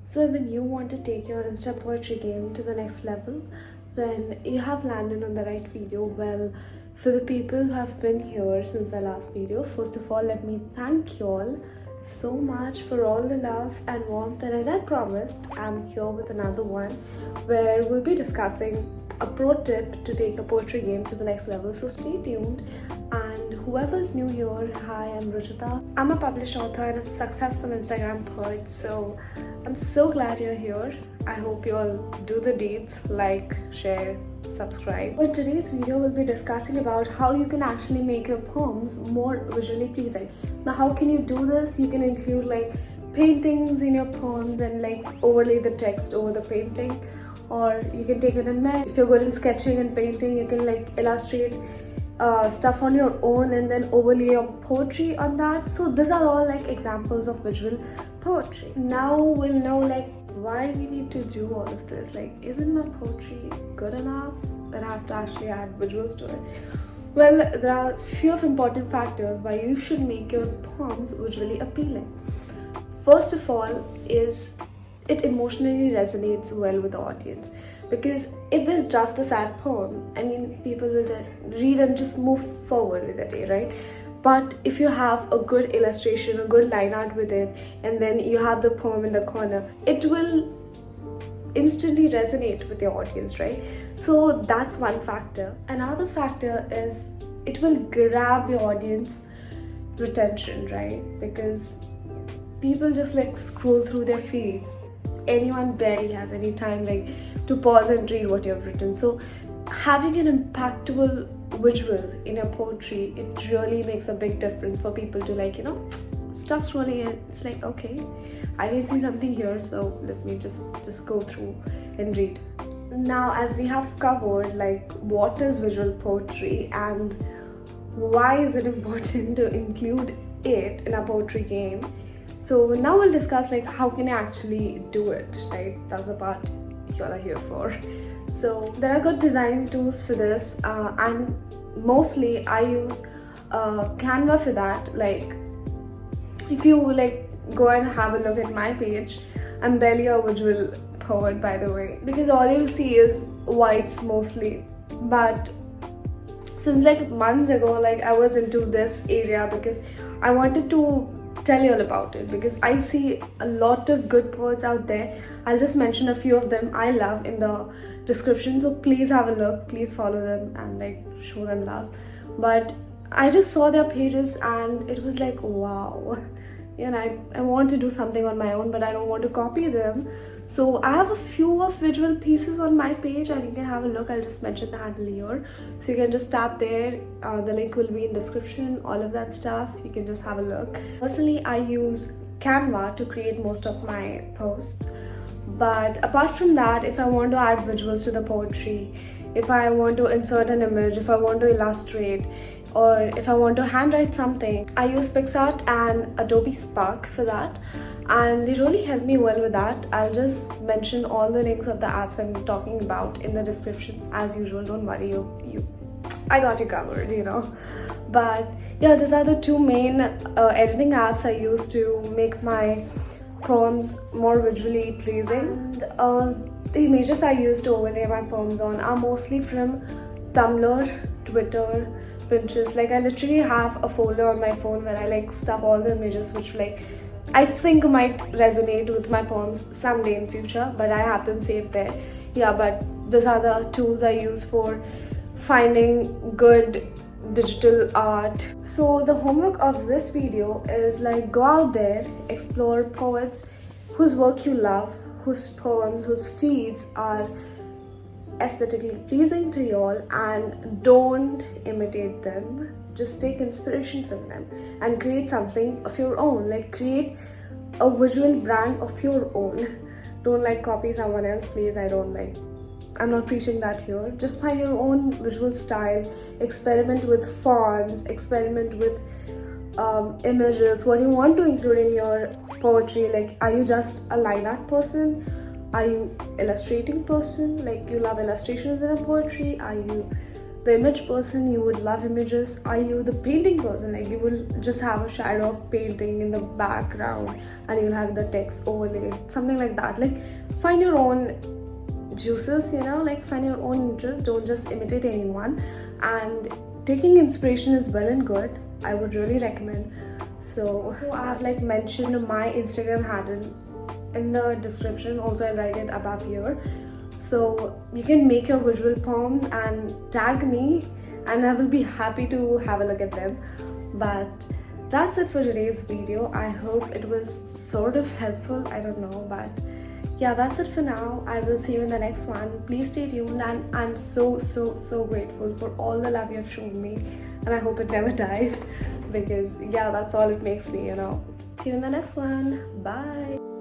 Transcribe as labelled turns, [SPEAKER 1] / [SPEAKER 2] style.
[SPEAKER 1] So when you want to take your Insta poetry game to the next level, then you have landed on the right video. Well, for the people who have been here since the last video, first of all, let me thank you all so much for all the love and warmth. And as I promised, I'm here with another one where we'll be discussing a pro tip to take a poetry game to the next level. So stay tuned. And whoever's new here, hi, I'm Ruchita. I'm a published author and a successful Instagram poet. So I'm so glad you're here. I hope you all do the deeds, like, share, subscribe. In today's video, we'll be discussing about how you can actually make your poems more visually pleasing. Now, how can you do this? You can include like paintings in your poems and like overlay the text over the painting, or you can take an image. If you're good in sketching and painting, you can like illustrate stuff on your own and then overlay your poetry on that. So these are all like examples of visual poetry. Now we'll know like why we need to do all of this. Like, isn't my poetry good enough that I have to actually add visuals to it? Well, there are a few of important factors why you should make your poems visually appealing. First of all is it emotionally resonates well with the audience, because if there's just a sad poem, I mean, people will just read and just move forward with the day, right? But if you have a good illustration, a good line art with it, and then you have the poem in the corner, it will instantly resonate with your audience, right? So that's one factor. Another factor is it will grab your audience retention, right? Because people just like scroll through their feeds. Anyone barely has any time like to pause and read what you've written. So having an impactful visual in your poetry, it really makes a big difference for people to like, stop scrolling and it's like, okay, I can see something here, so let me just go through and read. Now, as we have covered like what is visual poetry and why is it important to include it in a poetry game, so now we'll discuss like how can I actually do it, right? That's the part y'all are here for. So there are good designing tools for this, and mostly I use Canva for that. Like, if you like go and have a look at my page, I'm barely a visual poet, by the way, because all you'll see is whites mostly. But since like months ago, like I was into this area because I wanted to tell you all about it, because I see a lot of good poets out there. I'll just mention a few of them I love in the description, so please have a look, please follow them and like show them love. But I just saw their pages and it was like, wow, I want to do something on my own, but I don't want to copy them. So I have a few of visual pieces on my page and you can have a look. I'll just mention the handle here, so you can just tap there. The link will be in description, all of that stuff. You can just have a look. Personally, I use Canva to create most of my posts. But apart from that, if I want to add visuals to the poetry, if I want to insert an image, if I want to illustrate, or if I want to handwrite something, I use PicsArt and Adobe Spark for that, and they really help me well with that. I'll just mention all the links of the apps I'm talking about in the description as usual. Don't worry, I got you covered, But yeah, these are the two main editing apps I use to make my poems more visually pleasing. And the images I use to overlay my poems on are mostly from Tumblr, Twitter, Pinterest. Like, I literally have a folder on my phone where I like stuff all the images which like I think might resonate with my poems someday in future, but I have them saved there. Yeah, but those are the tools I use for finding good digital art. So the homework of this video is like, go out there, explore poets whose work you love, whose poems, whose feeds are aesthetically pleasing to you all, and don't imitate them. Just take inspiration from them and create something of your own. Like, create a visual brand of your own. Don't like copy someone else, please. I'm not preaching that here. Just find your own visual style, experiment with fonts, experiment with images, what you want to include in your poetry. Like, are you just a line art person? Are you illustrating person? Like, you love illustrations in a poetry? Are you the image person, you would love images. Are you the painting person, like you will just have a shadow of painting in the background and you'll have the text overlaid, something like that. Like find your own juices, you know, like find your own interest. Don't just imitate anyone. And taking inspiration is well and good, I would really recommend. So I have like mentioned my Instagram handle in the description, also I write it above here, so you can make your visual poems and tag me and I will be happy to have a look at them. But that's it for today's video. I hope it was sort of helpful, I don't know, but yeah, that's it for now. I will see you in the next one. Please stay tuned, and I'm so grateful for all the love you have shown me, and I hope it never dies, because yeah, that's all it makes me, you know. See you in the next one. Bye.